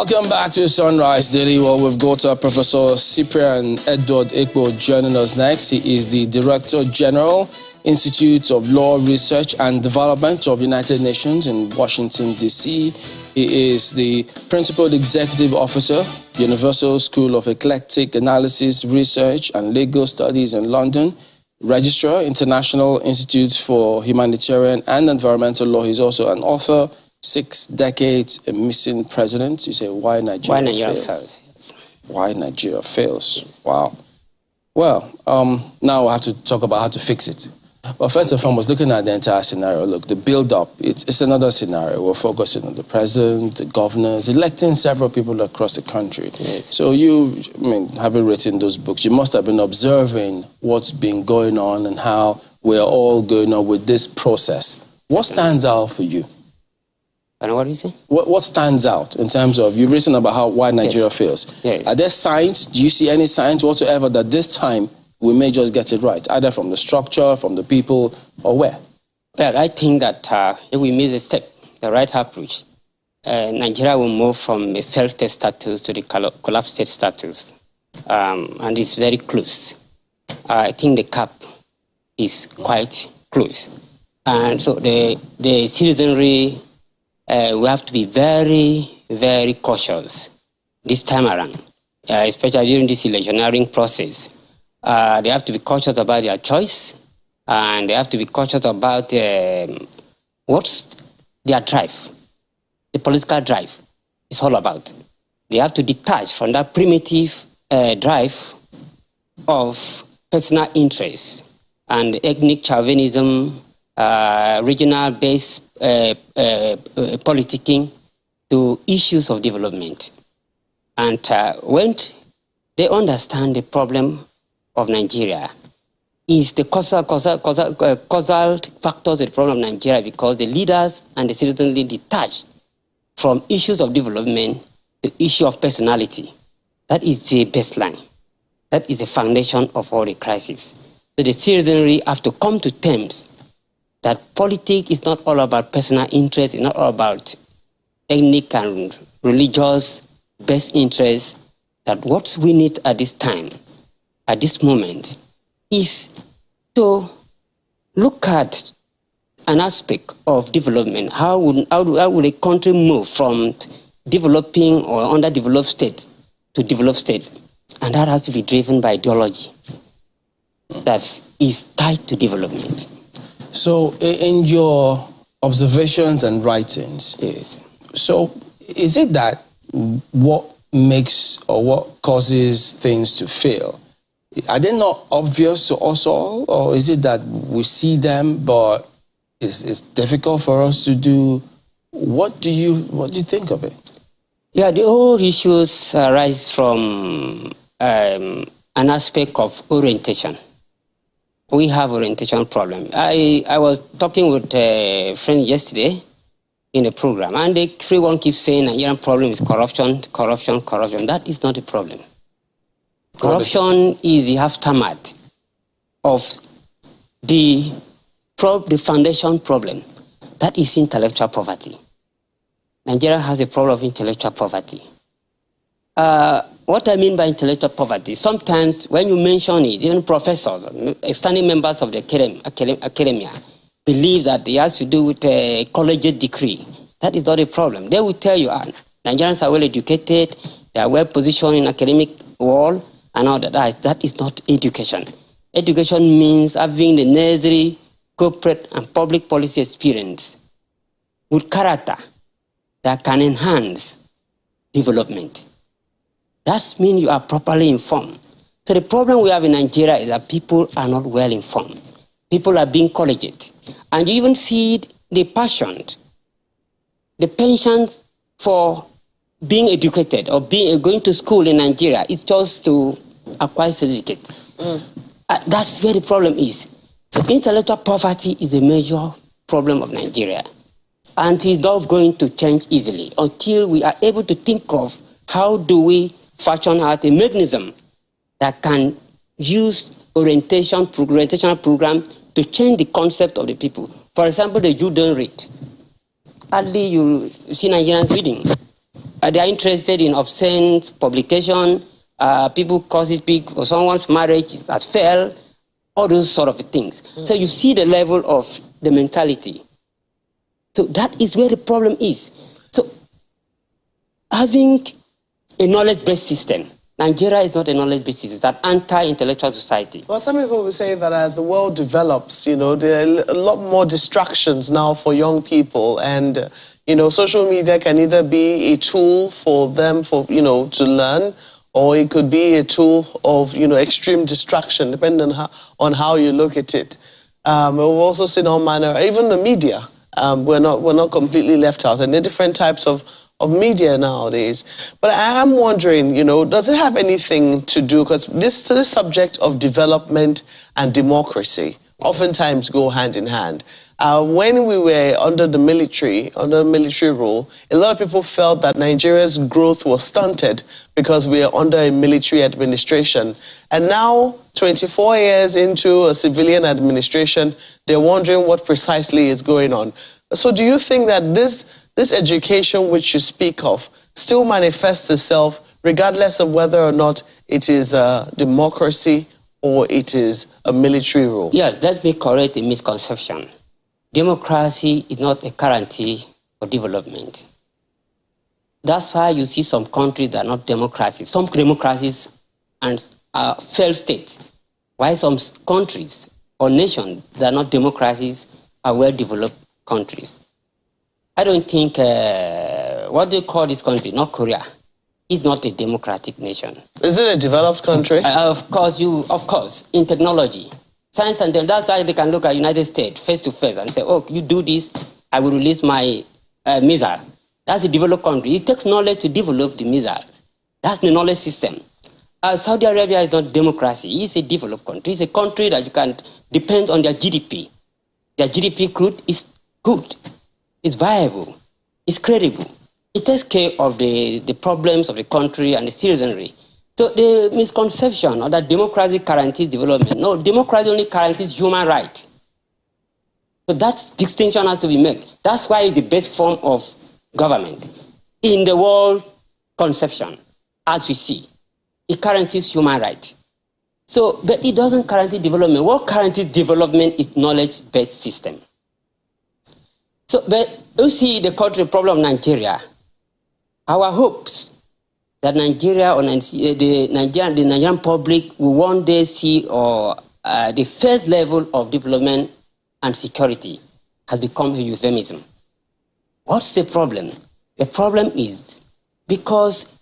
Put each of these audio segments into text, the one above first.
Welcome back to Sunrise Daily. Well, we've got Professor Cyprian Edward Ekpo joining us next. He is the Director General, Institute of Law Research and Development of United Nations in Washington, D.C. He is the Principal Executive Officer, Universal School of Eclectic Analysis, Research and Legal Studies in London, Registrar, International Institute for Humanitarian and Environmental Law. He's also an author, 6 decades, a missing president. You say, why Nigeria fails? Yes. Why Nigeria fails? Yes. Wow. Well, now we'll have to talk about how to fix it. Well, first and foremost, looking at the entire scenario, look, the build-up, it's another scenario. We're focusing on the president, the governors, electing several people across the country. Yes. So you, having written those books, you must have been observing what's been going on and how we're all going on with this process. What stands out for you? And what do you say? What stands out in terms of, you've written about why Nigeria fails. Yes. Are there signs, do you see any signs whatsoever that this time we may just get it right, either from the structure, from the people, or where? Well, I think that if we miss a step, the right approach, Nigeria will move from a failed state status to the collapsed state status. And it's very close. I think the cap is quite close. And so the citizenry, we have to be very, very cautious this time around, especially during this electioneering process. They have to be cautious about their choice, and they have to be cautious about what's their drive, the political drive is all about. They have to detach from that primitive drive of personal interests and ethnic chauvinism, regional-based politicking to issues of development. And when they understand the problem of Nigeria is the causal factors of the problem of Nigeria, because the leaders and the citizens detach from issues of development to issue of personality. That is the baseline. That is the foundation of all the crises. So the citizenry have to come to terms that politics is not all about personal interest, it's not all about ethnic and religious best interests, that what we need at this time, at this moment, is to look at an aspect of development. How would a country move from developing or underdeveloped state to developed state? And that has to be driven by ideology that is tied to development. So in your observations and writings, yes. So is it that what makes or what causes things to fail, are they not obvious to us all, or is it that we see them but it's difficult for us to do? What do you think of it? Yeah, the whole issues arise from an aspect of orientation. We have orientation problem. I was talking with a friend yesterday in the program, and everyone keeps saying Nigerian problem is corruption, corruption, corruption. That is not a problem. Corruption is the aftermath of the foundation problem. That is intellectual poverty. Nigeria has a problem of intellectual poverty. What I mean by intellectual poverty, sometimes when you mention it, even professors, standing members of the academia, believe that it has to do with a collegiate degree. That is not a problem. They will tell you, Nigerians are well educated, they are well positioned in academic world, and all that. That is not education. Education means having the necessary corporate and public policy experience with character that can enhance development. That means you are properly informed. So the problem we have in Nigeria is that people are not well informed. People are being collegiate. And you even see the passion, the penchant for being educated or going to school in Nigeria is just to acquire certificate. That's where the problem is. So intellectual poverty is a major problem of Nigeria. And it's not going to change easily until we are able to think of how do we fashion out a mechanism that can use orientational program to change the concept of the people. For example, the you don't read. Hardly you see Nigerians reading. They are interested in obscene publication. People cause it big, or someone's marriage has failed, all those sort of things. So you see the level of the mentality. So that is where the problem is. So having a knowledge-based system, Nigeria is not a knowledge-based system, it's an anti-intellectual society. Well, some people will say that as the world develops, there are a lot more distractions now for young people, and social media can either be a tool for them to learn, or it could be a tool of extreme distraction, depending on how you look at it. We've also seen all manner, even the media. We're not completely left out, and there are different types of media nowadays. But I am wondering, does it have anything to do, because this subject of development and democracy oftentimes go hand in hand. When we were under military rule, a lot of people felt that Nigeria's growth was stunted because we are under a military administration. And now, 24 years into a civilian administration, they're wondering what precisely is going on. So do you think that this education which you speak of still manifests itself regardless of whether or not it is a democracy or it is a military rule? Yeah, let me correct a misconception. Democracy is not a guarantee for development. That's why you see some countries that are not democracies. Some democracies are failed states, while some countries or nations that are not democracies are well-developed countries. I don't think, what do you call this country? North Korea is not a democratic nation. Is it a developed country? Of course, in technology. Science and that's why they can look at United States face to face and say, oh, you do this, I will release my missile. That's a developed country. It takes knowledge to develop the missiles. That's the knowledge system. Saudi Arabia is not democracy. It's a developed country. It's a country that you can depend on their GDP. Their GDP growth is good. It's viable. It's credible. It takes care of the problems of the country and the citizenry. So the misconception of that democracy guarantees development. No, democracy only guarantees human rights. So that distinction has to be made. That's why it's the best form of government in the world conception, as we see. It guarantees human rights. So, but it doesn't guarantee development. What guarantees development is knowledge-based system. So, but you see the country problem of Nigeria. Our hopes that Nigeria or the Nigerian public will one day see the first level of development and security has become a euphemism. What's the problem? The problem is because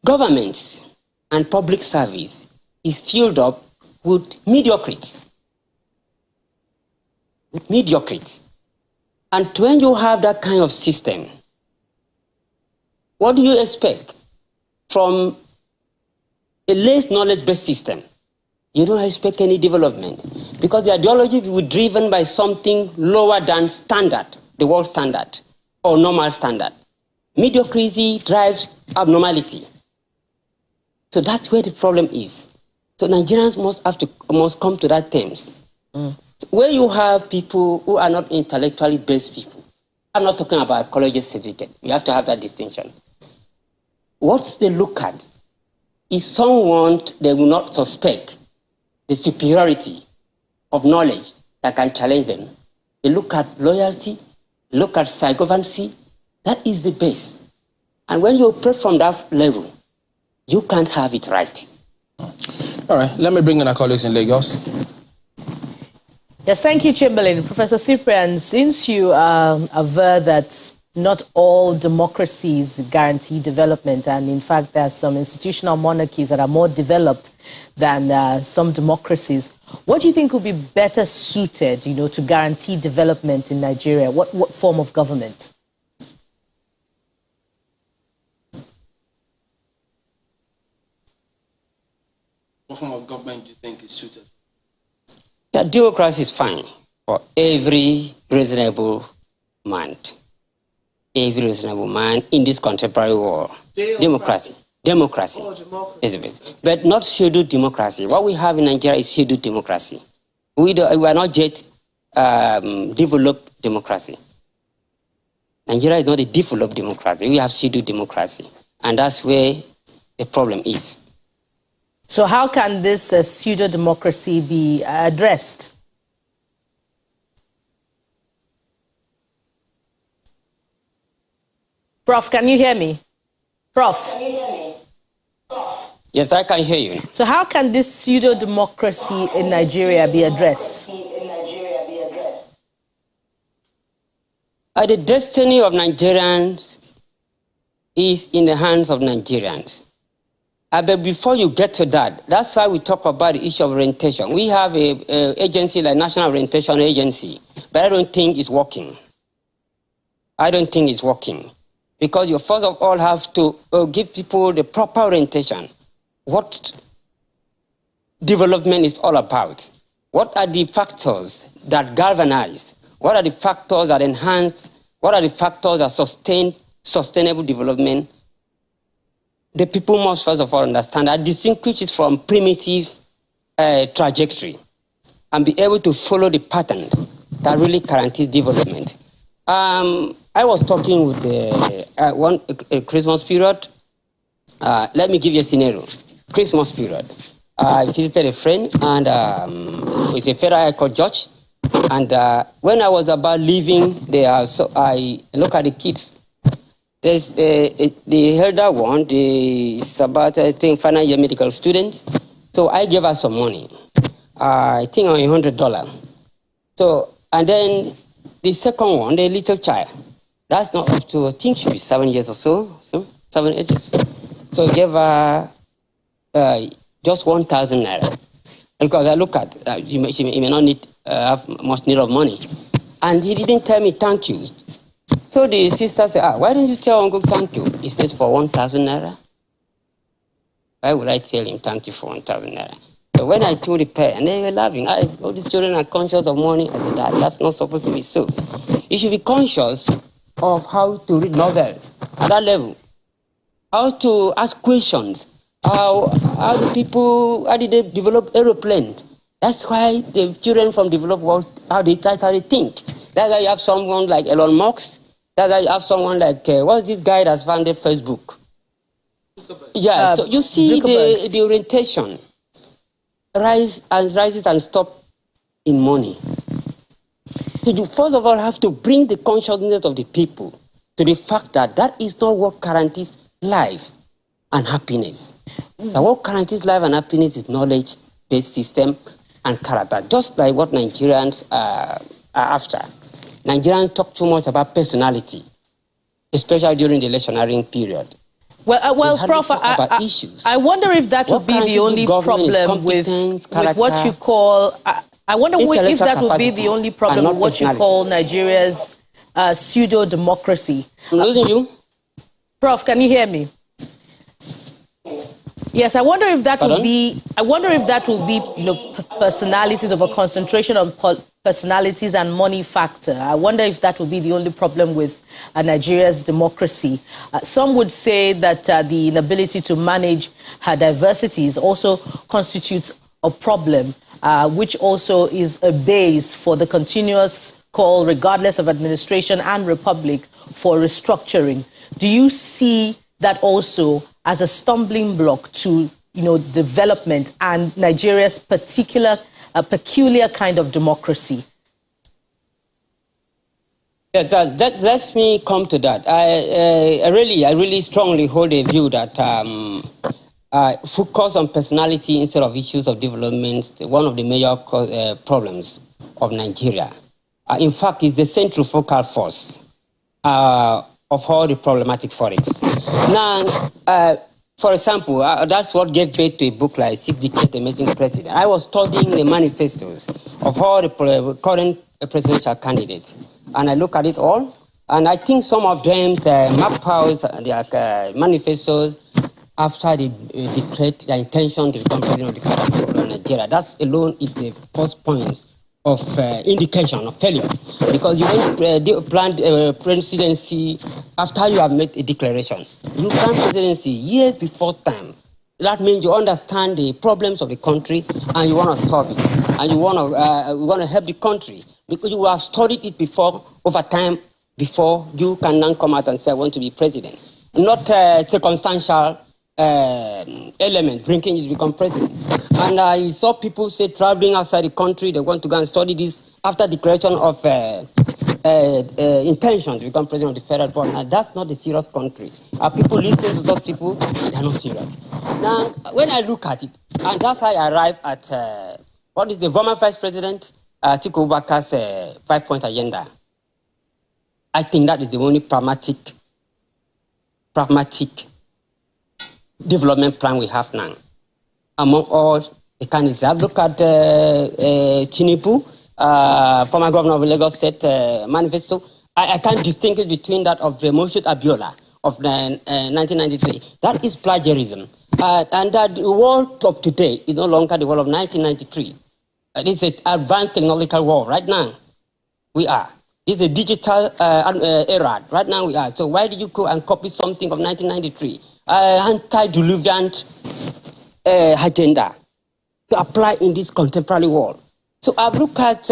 governments and public service is filled up with mediocrity. And when you have that kind of system, what do you expect from a less knowledge-based system? You don't expect any development because the ideology will be driven by something lower than standard, the world standard or normal standard. Mediocrity drives abnormality. So that's where the problem is. So Nigerians must come to that terms. Where you have people who are not intellectually based people, I'm not talking about college certificate. You have to have that distinction. What they look at is someone they will not suspect the superiority of knowledge that can challenge them. They look at loyalty, look at psychophancy. That is the base. And when you operate from that level, you can't have it right. All right, let me bring in our colleagues in Lagos. Yes, thank you, Chamberlain. Professor Cyprian, since you aver that not all democracies guarantee development, and in fact there are some institutional monarchies that are more developed than some democracies, what do you think would be better suited, to guarantee development in Nigeria? What form of government? What form of government do you think is suited? Yeah, democracy is fine for every reasonable man. Every reasonable man in this contemporary world. Democracy. Oh, is it. But not pseudo democracy. What we have in Nigeria is pseudo democracy. We are not yet developed democracy. Nigeria is not a developed democracy. We have pseudo-democracy. And that's where the problem is. So how can this pseudo-democracy be addressed? Prof, can you hear me? Prof? Yes, I can hear you. So how can this pseudo-democracy in Nigeria be addressed? The destiny of Nigerians is in the hands of Nigerians. But before you get to that, that's why we talk about the issue of orientation. We have an agency like National Orientation Agency, but I don't think it's working. I don't think it's working. Because you first of all have to give people the proper orientation. What development is all about. What are the factors that galvanize? What are the factors that enhance? What are the factors that sustain sustainable development? The people must first of all understand that distinguish it from primitive trajectory and be able to follow the pattern that really guarantees development. I was talking with one Christmas period. Let me give you a scenario. Christmas period. I visited a friend, and he's a federal high court judge. And when I was about leaving there, so I look at the kids. There's the elder one, is about, I think, final year medical student. So I gave her some money. I think $100. So, and then the second one, the little child, that's not up to, I think should be 7 years or so 7 ages. So I gave her just 1,000 naira. Because I look at, he may not need, have much need of money. And he didn't tell me thank you. So the sister said, why didn't you tell Uncle thank you? He says, for 1,000 naira. Why would I tell him thank you for 1,000 naira? So when I told the parent, they were laughing. All these children are conscious of money. I said, that's not supposed to be so. You should be conscious of how to read novels at that level. How to ask questions. How did they develop aeroplanes? That's why the children from developed world, that's how they think. That's why you have someone like Elon Musk. That's why you have someone like, what's this guy that's founded Facebook? Yeah, so you see the orientation rises and stop in money. So you first of all have to bring the consciousness of the people to the fact that that is not what guarantees life and happiness. That what guarantees life and happiness is knowledge-based system and character, just like what Nigerians are after. Nigerians talk too much about personality, especially during the electioneering period. Well, Prof, I wonder if that would be the only problem with what you call. I wonder if that would be the only problem with what you call Nigeria's pseudo-democracy. I'm losing you. Prof, can you hear me? Yes, I wonder if that would be. I wonder if that would be, personalities, of a concentration on personalities and money factor. I wonder if that would be the only problem with Nigeria's democracy. Some would say that the inability to manage her diversities also constitutes a problem, which also is a base for the continuous call, regardless of administration and republic, for restructuring. Do you see that also as a stumbling block to, development and Nigeria's peculiar kind of democracy? Yes, let me come to that. I really strongly hold a view that focus on personality instead of issues of development is one of the major problems of Nigeria. In fact, it's the central focal force of all the problematic forex. Now, for example, that's what gave birth to a book like Six Decades Amazing President. I was studying the manifestos of all the current presidential candidates, and I look at it all, and I think some of them map out their manifestos after they declared their intention to become president of the Federal of Nigeria. That alone is the first point of indication of failure, because you don't plan presidency after you have made a declaration. You plan presidency years before time. That means you understand the problems of the country and you want to solve it, and you want to help the country because you have studied it before over time before you can now come out and say, I want to be president. Not a circumstantial element bringing you to become president. And I saw people say traveling outside the country, they want to go and study this after declaration of intention to become president of the federal board. Now, that's not a serious country. Are people listening to those people? They're not serious. Now, when I look at it, and that's how I arrive at what is the former vice president, Atiku Abubakar's 5-point agenda. I think that is the only pragmatic development plan we have now. Among all the candidates, I've looked at Tinubu, former governor of Lagos State manifesto. I can't distinguish between that of Moshood Abiola of 1993. That is plagiarism. And that the world of today is no longer the world of 1993. It's an advanced technological world right now. We are. It's a digital era. Right now we are. So why did you go and copy something of 1993? Anti-diluvian agenda to apply in this contemporary world. So I've looked at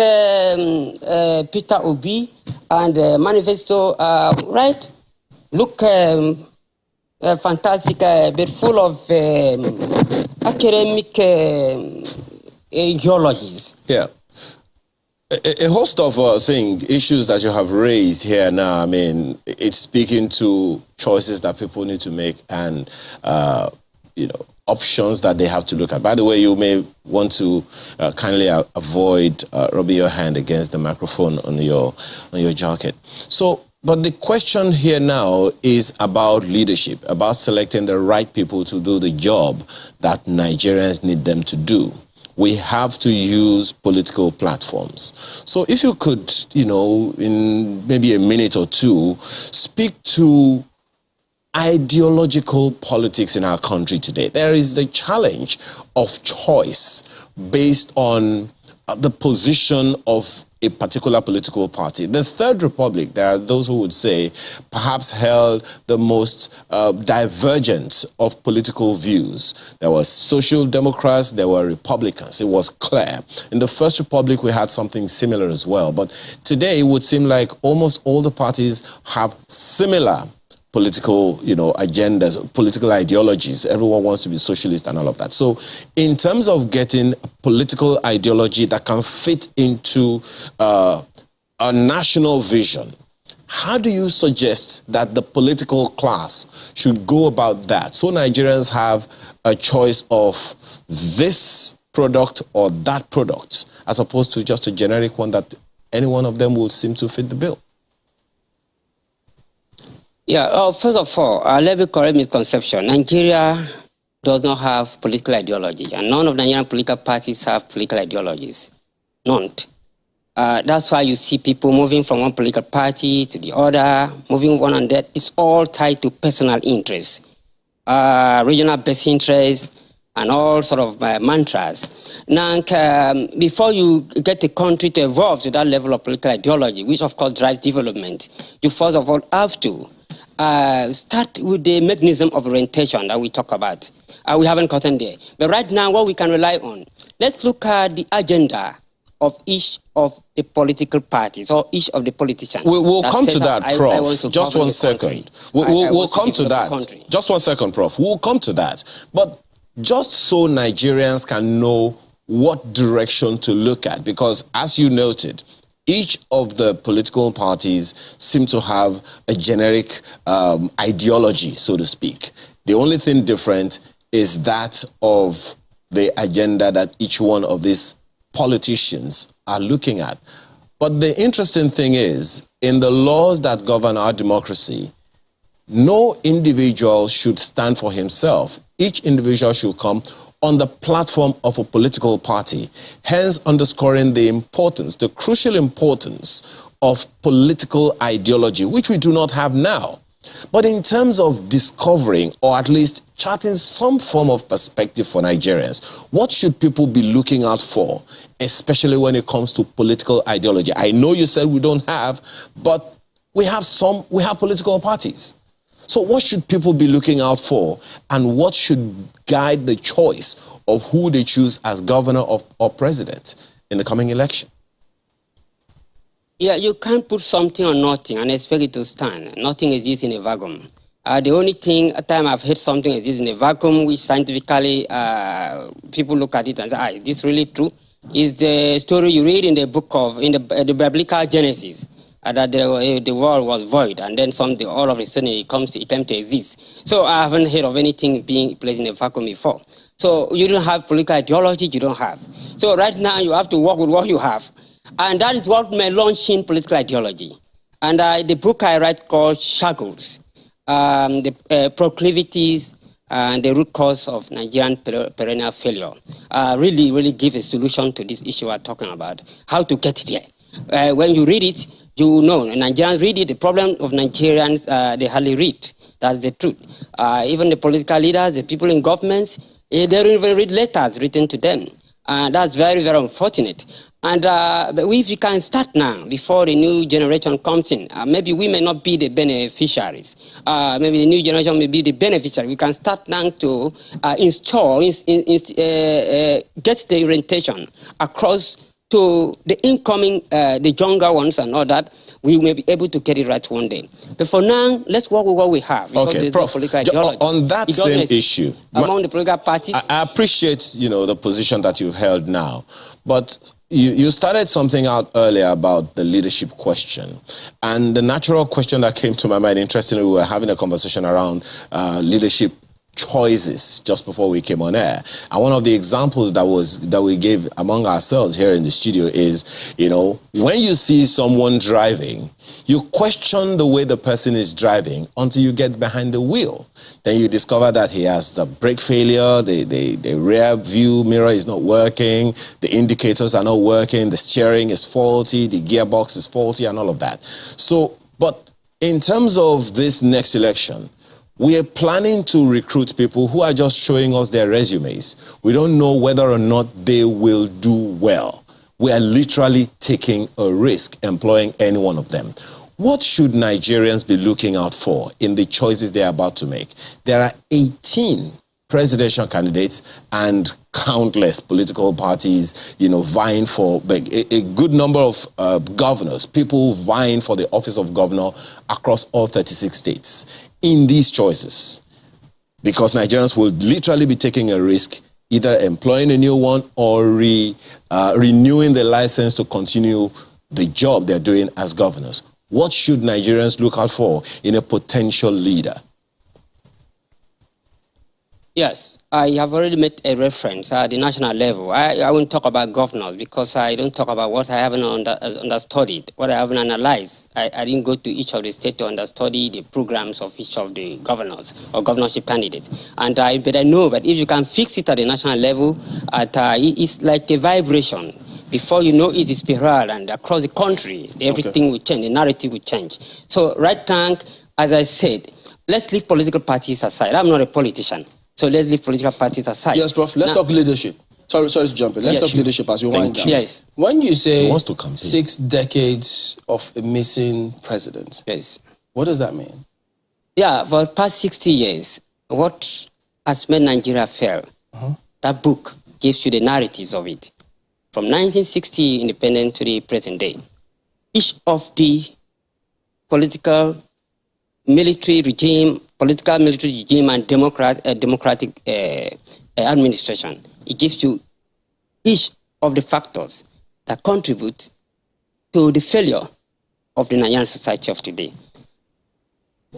Peter Obi and manifesto, right? Look, fantastic, but full of academic ideologies. Yeah. A host of issues that you have raised here now, I mean, it's speaking to choices that people need to make and, you know, options that they have to look at. By the way, you may want to kindly avoid rubbing your hand against the microphone on your jacket. So, but the question here now is about leadership, about selecting the right people to do the job that Nigerians need them to do. We have to use political platforms. So if you could, you know, in maybe a minute or two, speak to ideological politics in our country today. There is the challenge of choice based on the position of a particular political party. The Third Republic, there are those who would say, perhaps held the most divergent of political views. There were social democrats, there were Republicans. It was clear. In the First Republic, we had something similar as well. But today, it would seem like almost all the parties have similar political, you know, agendas, political ideologies. Everyone wants to be socialist and all of that. So in terms of getting political ideology that can fit into a national vision, how do you suggest that the political class should go about that so Nigerians have a choice of this product or that product, as opposed to just a generic one that any one of them will seem to fit the bill? Yeah, first of all, let me correct misconception. Nigeria does not have political ideology, and none of the Nigerian political parties have political ideologies. None. That's why you see people moving from one political party to the other, moving one and that. It's all tied to personal interests, regional best interests, and all sort of mantras. Now, before you get the country to evolve to that level of political ideology, which of course drives development, you first of all have to start with the mechanism of orientation that we talk about. We haven't gotten there. But right now, what we can rely on, let's look at the agenda of each of the political parties or each of the politicians. We'll come to that, Prof. Just 1 second. We'll come to that. Just 1 second, Prof. We'll come to that. But just so Nigerians can know what direction to look at, because as you noted, each of the political parties seem to have a generic ideology, so to speak. The only thing different is that of the agenda that each one of these politicians are looking at. But the interesting thing is, in the laws that govern our democracy, no individual should stand for himself. Each individual should come on the platform of a political party, hence underscoring the importance, the crucial importance of political ideology, which we do not have now. But in terms of discovering, or at least charting some form of perspective for Nigerians, what should people be looking out for, especially when it comes to political ideology? I know you said we don't have, but we have political parties. So what should people be looking out for, and what should guide the choice of who they choose as governor or president in the coming election? Yeah, you can't put something on nothing and expect it to stand. Nothing exists in a vacuum. The only time I've heard something exists in a vacuum, which scientifically people look at it and say, is this really true? Is the story you read in the book of, in the biblical Genesis, that the world was void, and then something, all of a sudden it came to exist. So I haven't heard of anything being placed in a vacuum before. So you don't have political ideology, you don't have. So right now you have to work with what you have. And that is what may launch in political ideology. And the book I write called Shackles, the proclivities and the root cause of Nigerian perennial failure, really give a solution to this issue we're talking about, how to get there. When you read it, you know, Nigerians read it. The problem of Nigerians, they hardly read. That's the truth. Even the political leaders, the people in governments, they don't even read letters written to them. That's very unfortunate. And if we can start now, before the new generation comes in, maybe we may not be the beneficiaries. Maybe the new generation may be the beneficiary. We can start now to install, get the orientation across to the incoming, the younger ones and all that. We may be able to get it right one day. But for now, let's work with what we have. Okay, Prof, on that same issue, among the political parties, I appreciate, the position that you've held now, but you started something out earlier about the leadership question, and the natural question that came to my mind, interestingly, we were having a conversation around leadership choices just before we came on air, and one of the examples that we gave among ourselves here in the studio is, when you see someone driving, you question the way the person is driving until you get behind the wheel. Then you discover that he has the brake failure, the rear view mirror is not working, the indicators are not working, the steering is faulty, the gearbox is faulty, and all of that. So, but in terms of this next election, we are planning to recruit people who are just showing us their resumes. We don't know whether or not they will do well. We are literally taking a risk employing any one of them. What should Nigerians be looking out for in the choices they are about to make? There are 18 presidential candidates and countless political parties, vying for a good number of governors, people vying for the office of governor across all 36 states. In these choices, because Nigerians will literally be taking a risk, either employing a new one or renewing the license to continue the job they're doing as governors. What should Nigerians look out for in a potential leader? Yes, I have already made a reference at the national level. I won't talk about governors because I don't talk about what I haven't understudied, what I haven't analyzed. I didn't go to each of the states to understudy the programs of each of the governors or governorship candidates. But I know that if you can fix it at the national level, it's like a vibration. Before you know it is spiral, and across the country, everything will change, the narrative will change. So right now, as I said, let's leave political parties aside. I'm not a politician. So let's leave political parties aside. Yes, Prof. Let's talk leadership. Sorry to jump in. Let's talk leadership as you wind down. Yes. When you say 6 decades of a missing president, yes, what does that mean? Yeah, for the past 60 years, what has made Nigeria fail? That book gives you the narratives of it. From 1960 independence to the present day, each of the political military regime and democratic administration, it gives you each of the factors that contribute to the failure of the Nigerian society of today.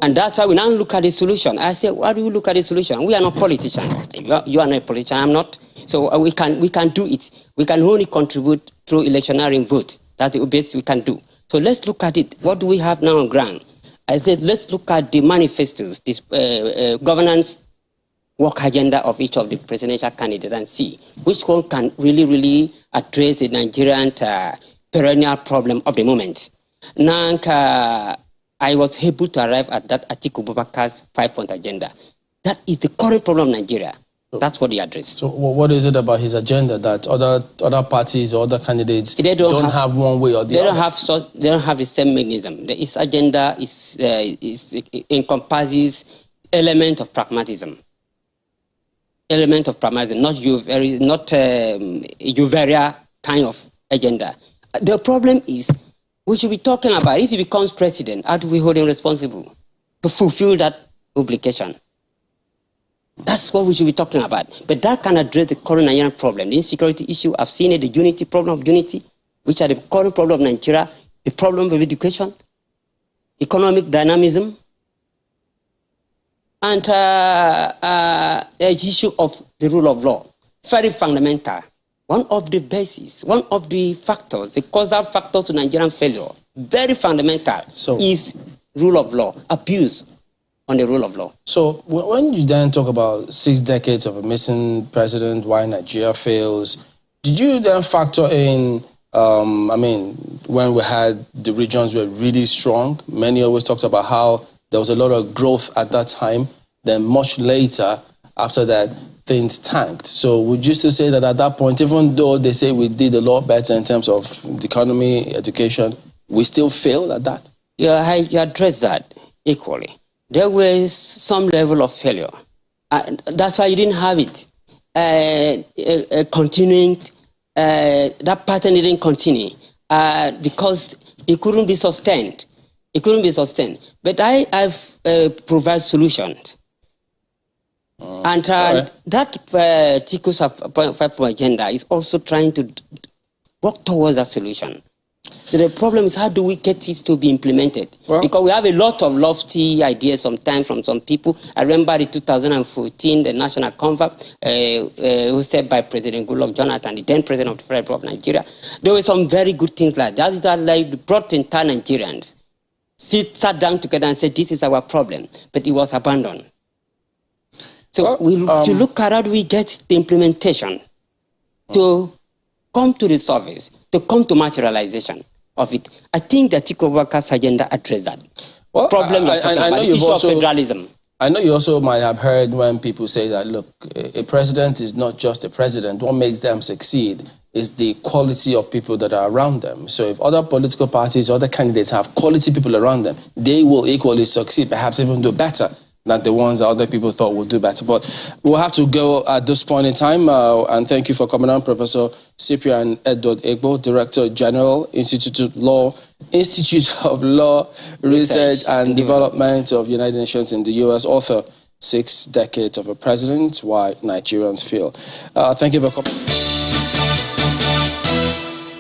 And that's why we now look at the solution. I say, why do we look at the solution? We are not politicians. You are not a politician, I'm not. So we can do it. We can only contribute through electioneering vote. That's the best we can do. So let's look at it. What do we have now on ground? I said, let's look at the manifestos, this governance work agenda of each of the presidential candidates and see which one can really address the Nigerian perennial problem of the moment. Now, I was able to arrive at that Atiku Abubakar's 5-point agenda. That is the current problem of Nigeria. That's what he addressed. So what is it about his agenda that other parties or other candidates don't have one way or the other? They don't have the same mechanism. His agenda encompasses element of pragmatism. Element of pragmatism, not Uvaria kind of agenda. The problem is we should be talking about, if he becomes president, how do we hold him responsible to fulfill that obligation? That's what we should be talking about. But that can address the current Nigerian problem, the insecurity issue. I've seen it, the unity, problem of unity, which are the current problem of Nigeria, the problem of education, economic dynamism, and the issue of the rule of law. Very fundamental. One of the bases, one of the factors, the causal factor to Nigerian failure, very fundamental, is rule of law, abuse on the rule of law. So when you then talk about 6 decades of a missing president, why Nigeria fails, did you then factor in, when we had the regions were really strong, many always talked about how there was a lot of growth at that time, then much later, after that, things tanked. So would you still say that at that point, even though they say we did a lot better in terms of the economy, education, we still failed at that? Yeah, you address that equally. There was some level of failure. That's why you didn't have it. Continuing, that pattern didn't continue because it couldn't be sustained. It couldn't be sustained. But I've provided solutions. And that Atiku's 5-point agenda is also trying to work towards a solution. So the problem is, how do we get this to be implemented? Well, because we have a lot of lofty ideas sometimes from some people. I remember in 2014, the National Conference, hosted by President Goodluck Jonathan, the then President of the Federal Republic of Nigeria. There were some very good things like that like brought entire Nigerians, sat down together and said, this is our problem. But it was abandoned. So to look at how do we get the implementation to come to the surface, to come to materialization of it. I think that Abubakar's agenda addressed that. Well, problem I know you've also, federalism. I know you also might have heard when people say that, look, a president is not just a president. What makes them succeed is the quality of people that are around them. So if other political parties, other candidates have quality people around them, they will equally succeed, perhaps even do better than the ones that other people thought would do better. But we'll have to go at this point in time. And thank you for coming on, Professor Cyprian Edward Ekpo, Director General, Institute of Law, Research and Development of United Nations in the U.S., author, 6 Decades of a President, Why Nigerians Fail. Thank you for coming.